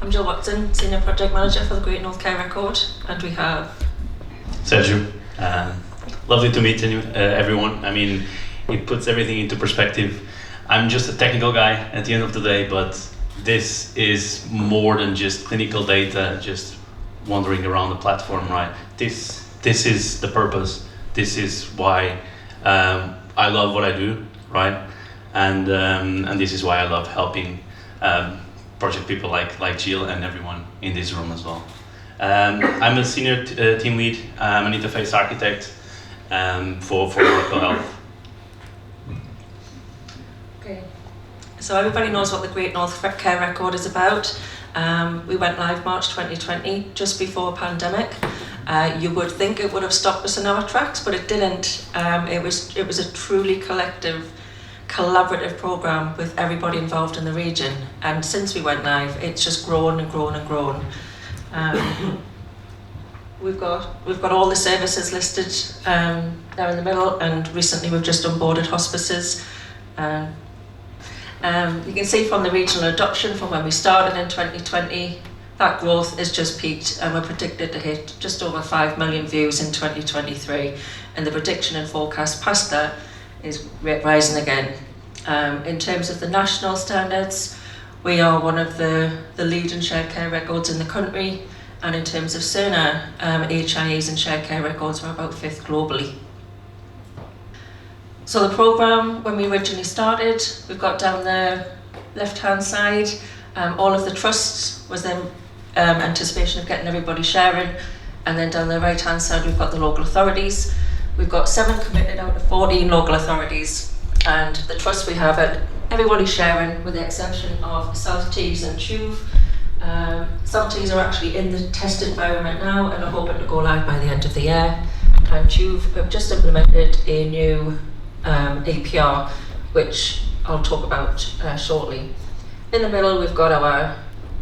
I'm Jill Watson, Senior Project Manager for the Great North Care Record, and we have Sergio. Lovely to meet everyone. I mean, it puts everything into perspective. I'm just a technical guy at the end of the day, but this is more than just clinical data, just wandering around the platform, right? This is the purpose. This is why I love what I do, right? And this is why I love helping project people like Jill and everyone in this room as well. I'm a senior team lead. I'm an interface architect for Oracle Health. Okay. So everybody knows what the Great North Care Record is about. We went live March 2020, just before a pandemic. You would think it would have stopped us in our tracks, but it didn't. It was a truly collaborative program with everybody involved in the region, and since we went live, it's just grown and grown and grown. We've got all the services listed there in the middle, and recently we've just onboarded hospices. You can see from the regional adoption from when we started in 2020, that growth is just peaked, and we're predicted to hit just over 5 million views in 2023, and the prediction and forecast past that is rising again. In terms of the national standards, we are one of the leading shared care records in the country, and in terms of Cerner, HIEs and shared care records, we're about 5th globally. So the programme, when we originally started, we've got down the left-hand side, all of the trusts was then anticipation of getting everybody sharing, and then down the right-hand side we've got the local authorities. We've got 7 committed out of 14 local authorities, and the trust we have it, everybody's sharing with the exception of South Tees and Tuve. South Tees are actually in the test environment now and are hoping to go live by the end of the year. And Tuve have just implemented a new APR, which I'll talk about shortly. In the middle we've got our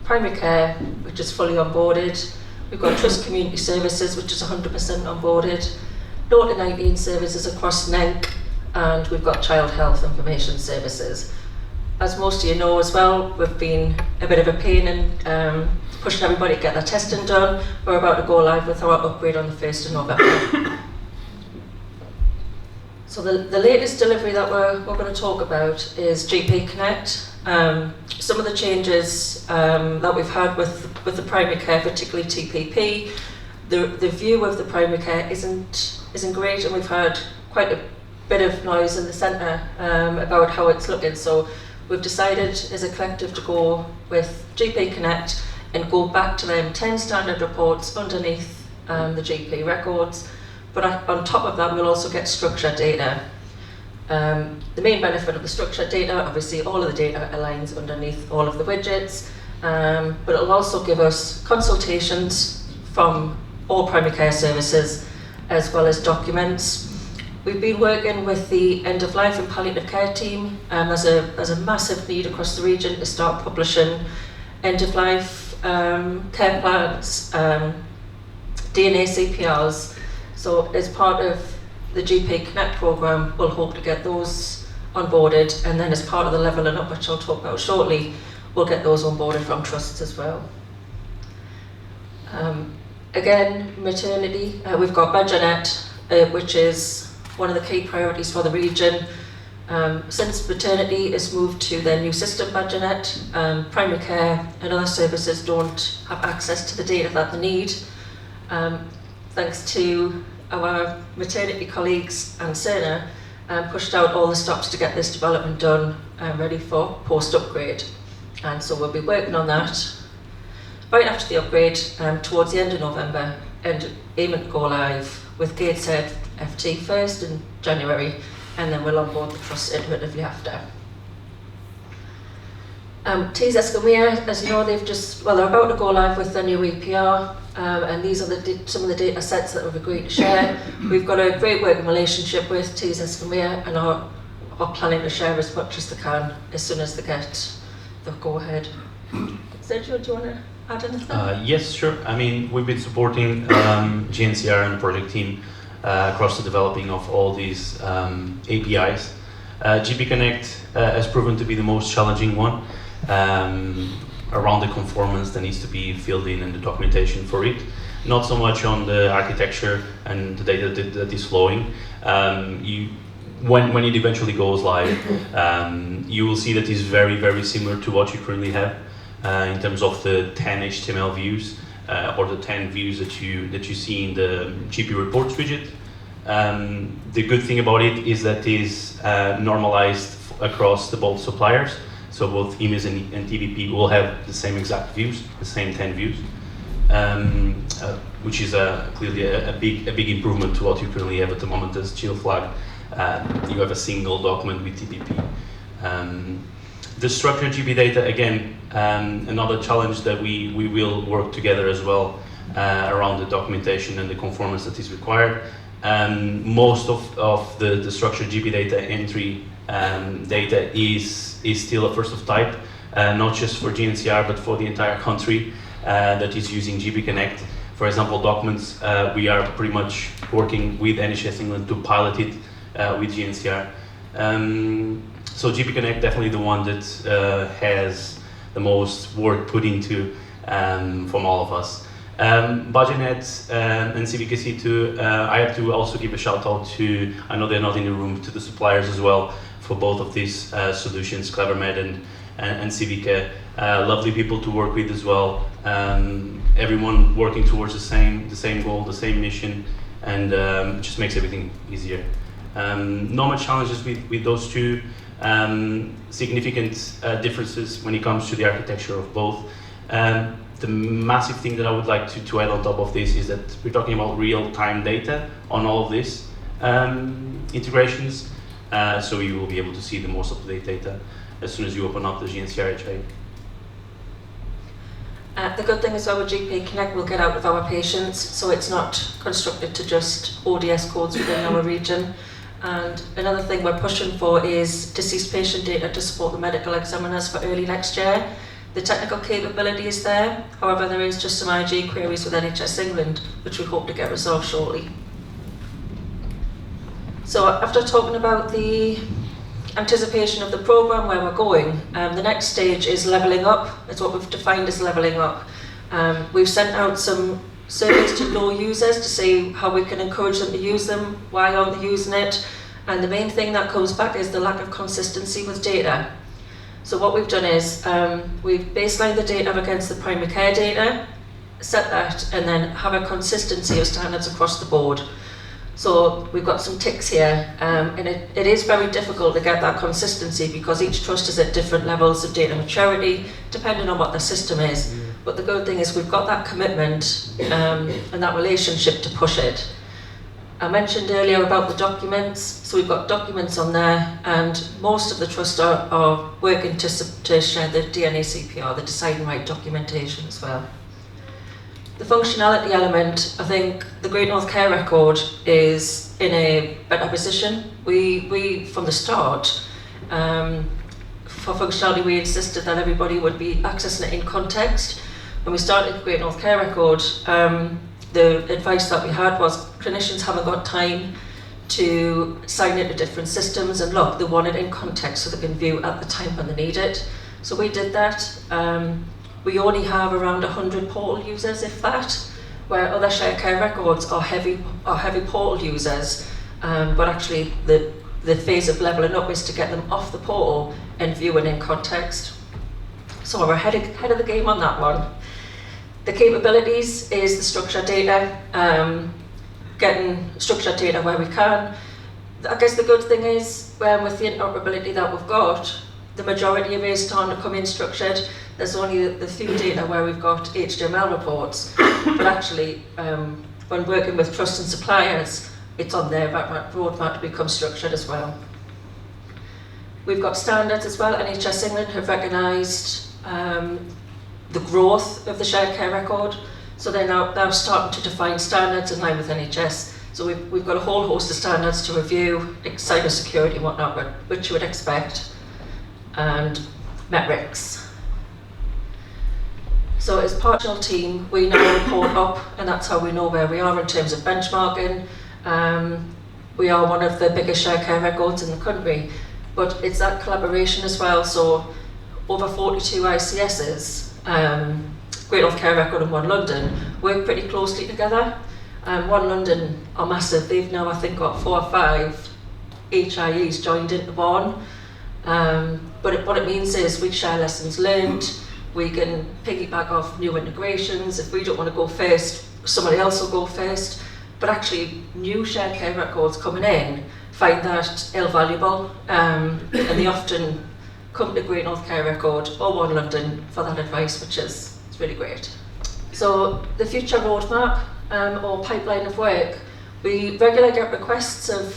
primary care, which is fully onboarded. We've got Trust Community Services, which is 100% onboarded. 0 to 19 services across NENC, and we've got Child Health Information Services. As most of you know as well, we've been a bit of a pain in pushing everybody to get their testing done. We're about to go live with our upgrade on the 1st of November. So the latest delivery that we're going to talk about is GP Connect. Some of the changes that we've had with the primary care, particularly TPP, the view of the primary care isn't great, and we've had quite a bit of noise in the centre about how it's looking. So we've decided as a collective to go with GP Connect and go back to them 10 standard reports underneath the GP records. But on top of that, we'll also get structured data. The main benefit of the structured data, obviously all of the data aligns underneath all of the widgets, but it'll also give us consultations from all primary care services as well as documents. We've been working with the end of life and palliative care team. There's a massive need across the region to start publishing end of life care plans, DNA CPRs. So as part of the GP Connect programme, we'll hope to get those onboarded, and then as part of the levelling up, which I'll talk about shortly, we'll get those onboarded from trusts as well. Again, maternity, we've got BudgetNet, which is one of the key priorities for the region. Since maternity is moved to their new system, BudgetNet, primary care and other services don't have access to the data that they need. Thanks to our maternity colleagues and Cerner, pushed out all the stops to get this development done and ready for post-upgrade. And so we'll be working on that right after the upgrade towards the end of November, and aiming to go live with Gateshead FT first in January, and then we'll onboard the trust iteratively after. Tees Escamilla, as you know, they're about to go live with their new APR, and these are some of the data sets that we've agreed to share. We've got a great working relationship with Tees Escamilla and are planning to share as much as they can as soon as they get the go-ahead. Sergio, do you want to add anything? Yes, sure. I mean, we've been supporting GNCR and the project team across the developing of all these APIs. GP Connect has proven to be the most challenging one. around the conformance that needs to be filled in and the documentation for it. Not so much on the architecture and the data that is flowing. When it eventually goes live, you will see that it's very, very similar to what you currently have in terms of the 10 HTML views or the 10 views that you see in the GP reports widget. The good thing about it is that it is normalized across the both suppliers. So both EMIS and TVP will have the same exact views, the same 10 views, which is clearly a big improvement to what you currently have at the moment as Chill Flag. You have a single document with TPP. The structured GP data, again, another challenge that we will work together as well around the documentation and the conformance that is required. Most of the structured GP data entry data is still a first of type, not just for GNCR, but for the entire country that is using GP Connect. For example, documents, we are pretty much working with NHS England to pilot it with GNCR. So GP Connect definitely the one that has the most work put into from all of us. Budgetnet and CVKC2, I have to also give a shout out to, I know they're not in the room, to the suppliers as well for both of these solutions, CleverMed and Civica. Lovely people to work with as well. Everyone working towards the same goal, the same mission, and just makes everything easier. Not much challenges with those two. Significant differences when it comes to the architecture of both. The massive thing that I would like to add on top of this is that we're talking about real-time data on all of these integrations, so you will be able to see the most up-to-date data as soon as you open up the GNCR HA. The good thing is our GP Connect will get out with our patients, so it's not constructed to just ODS codes within our region. And another thing we're pushing for is deceased patient data to support the medical examiners for early next year. The technical capability is there, however there is just some IG queries with NHS England which we hope to get resolved shortly. So after talking about the anticipation of the programme, where we're going, the next stage is levelling up. It's what we've defined as levelling up. We've sent out some surveys to low users to see how we can encourage them to use them, why aren't they using it, and the main thing that comes back is the lack of consistency with data. So what we've done is we've baselined the data against the primary care data, set that, and then have a consistency of standards across the board. So we've got some ticks here, and it is very difficult to get that consistency because each trust is at different levels of data maturity, depending on what the system is. But the good thing is we've got that commitment and that relationship to push it. I mentioned earlier about the documents, so we've got documents on there, and most of the trusts are working to share the DNA CPR, the deciding right documentation as well. The functionality element, I think the Great North Care Record is in a better position. We from the start, for functionality, we insisted that everybody would be accessing it in context. When we started the Great North Care Record, the advice that we had was clinicians haven't got time to sign into different systems, and look, they want it in context so they can view at the time when they need it. So we did that. We only have around 100 portal users, if that, where other shared care records are heavy portal users, but actually the phase of levelling up is to get them off the portal and viewing in context. So we're ahead of the game on that one. The capabilities is the structured data, getting structured data where we can. I guess the good thing is, with the interoperability that we've got, the majority of it is starting to come in structured. There's only the few data where we've got HTML reports, but actually, when working with trusts and suppliers, it's on their roadmap to become structured as well. We've got standards as well. NHS England have recognised the growth of the shared care record, so they're now starting to define standards in line with NHS. So we've got a whole host of standards to review, like cyber security and whatnot, which you would expect, and metrics. So as partial team, we now report up, and that's how we know where we are in terms of benchmarking. We are one of the biggest shared care records in the country, but it's that collaboration as well. So over 42 ICSs Great North Care Record and One London work pretty closely together. One London are massive. They've now, I think, got 4 or 5 HIEs joined into one. But what it means is we share lessons learned, we can piggyback off new integrations. If we don't want to go first, somebody else will go first. But actually, new shared care records coming in find that invaluable, and they often come to Great North Care Record or One London for that advice, which is really great. So the future roadmap or pipeline of work, we regularly get requests of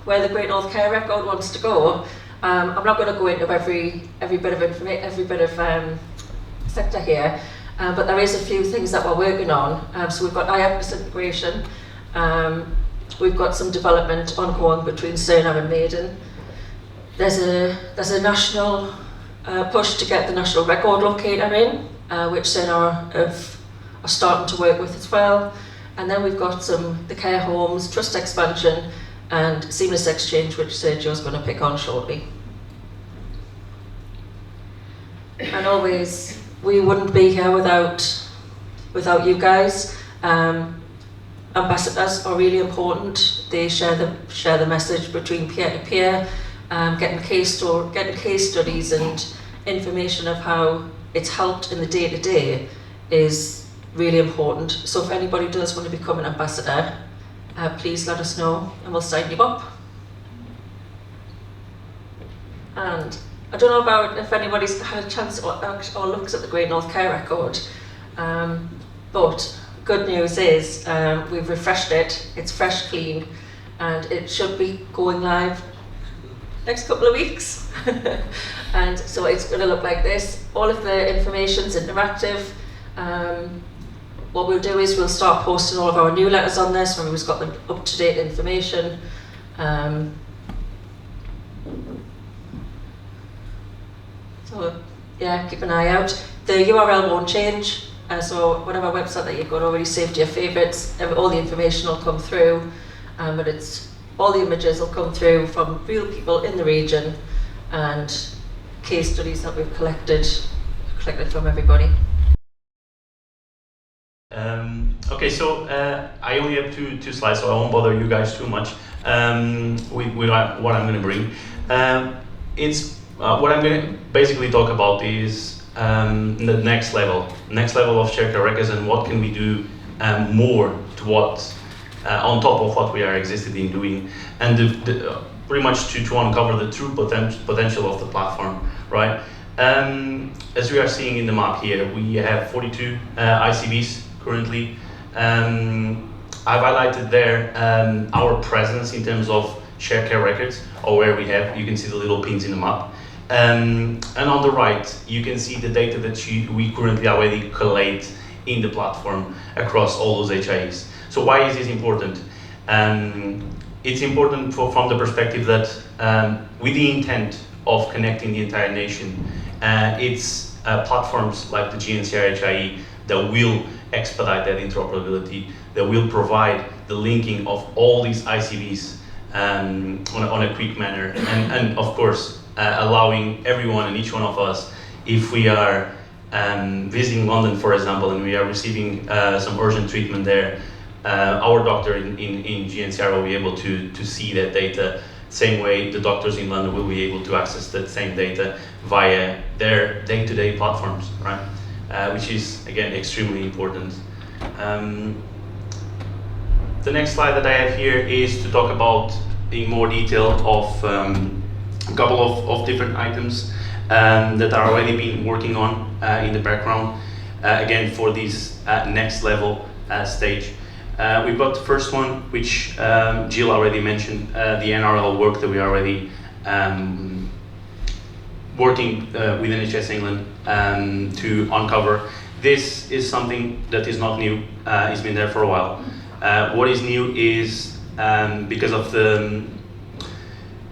where the Great North Care Record wants to go. I'm not going to go into every bit of information, every bit of sector here, but there is a few things that we're working on. So we've got IAPS integration, we've got some development ongoing between Cerner and Maiden. There's a national push to get the national record locator in, which Cerner are starting to work with as well. And then we've got the care homes, trust expansion, and seamless exchange, which Sergio's going to pick on shortly. And always, we wouldn't be here without you guys. Ambassadors are really important. They share the message between peer to peer, getting case studies and information of how it's helped in the day-to-day is really important. So if anybody does want to become an ambassador, please let us know and we'll sign you up. And I don't know about if anybody's had a chance or looks at the Great North Care Record, but good news is we've refreshed it, it's fresh, clean, and it should be going live next couple of weeks. And so it's going to look like this. All of the information's interactive. What we'll do is we'll start posting all of our newsletters on this when we've got the up-to-date information. So yeah, keep an eye out. The URL won't change, so whatever website that you've got already saved to your favourites, all the information will come through, but all the images will come through from real people in the region and case studies that we've collected from everybody. Okay, so I only have two slides, so I won't bother you guys too much with what I'm going to bring. What I'm going to basically talk about is the next level of shared care records and what can we do more to what on top of what we are existed in doing, and pretty much to uncover the true potential of the platform, right? As we are seeing in the map here, we have 42 ICBs currently. I've highlighted there our presence in terms of shared care records, or where you can see the little pins in the map. And on the right, you can see the data that we currently already collate in the platform across all those HIEs. So why is this important? It's important from the perspective that with the intent of connecting the entire nation, it's platforms like the GNCR HIE that will expedite that interoperability, that will provide the linking of all these ICBs on a quick manner, and of course allowing everyone and each one of us, if we are visiting London, for example, and we are receiving some urgent treatment there, our doctor in GNCR will be able to see that data. Same way the doctors in London will be able to access that same data via their day-to-day platforms, right? Which is, again, extremely important. The next slide that I have here is to talk about in more detail of a couple of different items that are already being working on in the background, again, for this next level stage. We've got the first one, which Jill already mentioned, the NRL work that we are already working with NHS England to uncover. This is something that is not new, it's been there for a while. What is new is because of the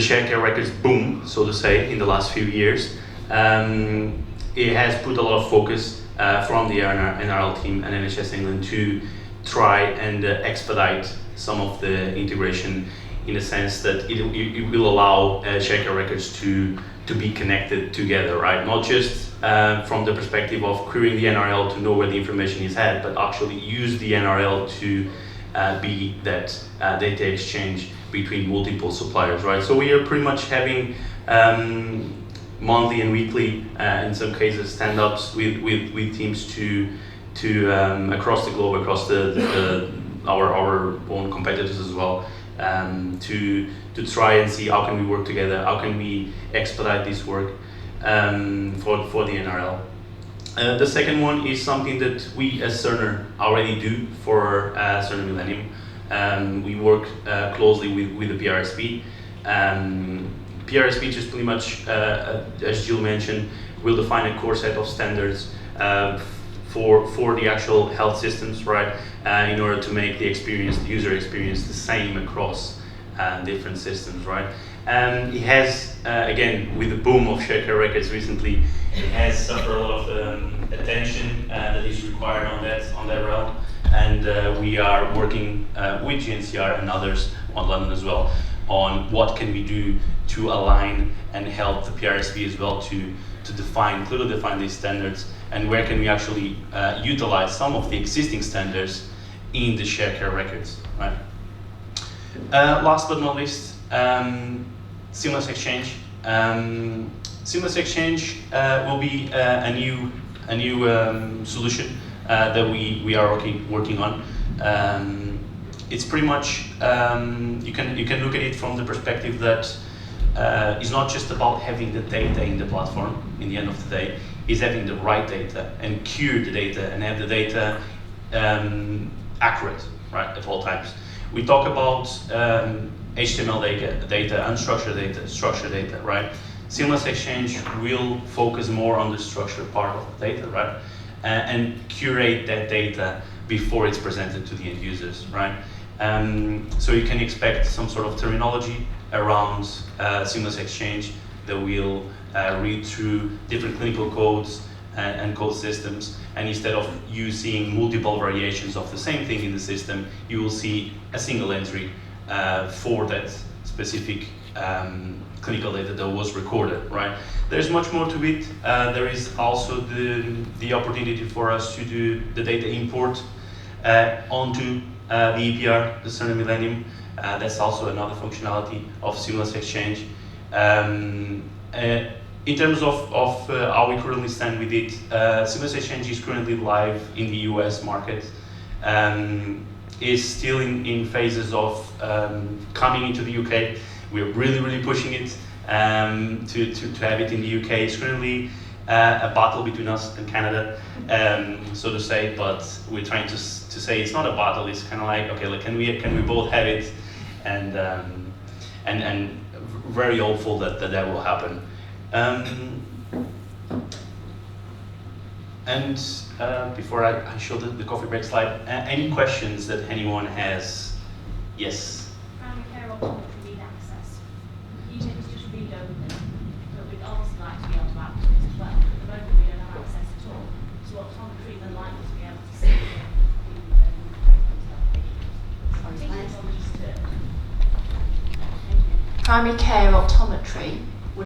shared care records boom, so to say, in the last few years, it has put a lot of focus from the NRL team and NHS England to try and expedite some of the integration, in the sense that it will allow shared care records to be connected together, right? Not just from the perspective of querying the NRL to know where the information is at, but actually use the NRL to be that data exchange between multiple suppliers, right? So we are pretty much having monthly and weekly, in some cases, stand-ups with teams to across the globe, across our own competitors as well, to try and see how can we work together, how can we expedite this work for the NRL. The second one is something that we as Cerner already do for Cerner Millennium. We work closely with the PRSP. PRSP just pretty much, as Jill mentioned, will define a core set of standards for the actual health systems, right? In order to make the user experience the same across different systems, right? It has, again, with the boom of sharecare records recently, it has suffered a lot of attention that is required on that realm, and we are working with GNCR and others on London as well on what can we do to align and help the PRSP as well to clearly define these standards, and where can we actually utilize some of the existing standards in the sharecare records, right? Last but not least, seamless exchange. Seamless exchange will be a new solution that we are working on. It's pretty much you can look at it from the perspective that it's not just about having the data in the platform. In the end of the day, is having the right data and cure the data and have the data accurate, right, at all times. We talk about HTML data, unstructured data, structured data, right? Seamless exchange will focus more on the structured part of the data, right? And curate that data before it's presented to the end users, right? So you can expect some sort of terminology around seamless exchange that will read through different clinical codes and code systems, and instead of you seeing multiple variations of the same thing in the system, you will see a single entry for that specific clinical data that was recorded, right? There's much more to it. There is also the opportunity for us to do the data import onto the EPR, the Cerner Millennium. That's also another functionality of seamless exchange. In terms of how we currently stand with it, seamless exchange is currently live in the US market. Is still in phases of coming into the UK. We're really pushing it to have it in the UK. It's currently a battle between us and Canada, so to say. But we're trying to say it's not a battle. It's kind of like, okay, like, can we both have it, and very hopeful that will happen. And before I show the coffee break slide, any questions that anyone has? Yes. Primary care optometry read access. Usually it's just read only, but we'd obviously like to be able to access it as well. At the moment we don't have access at all. So optometry then like to be able to see Primary care optometry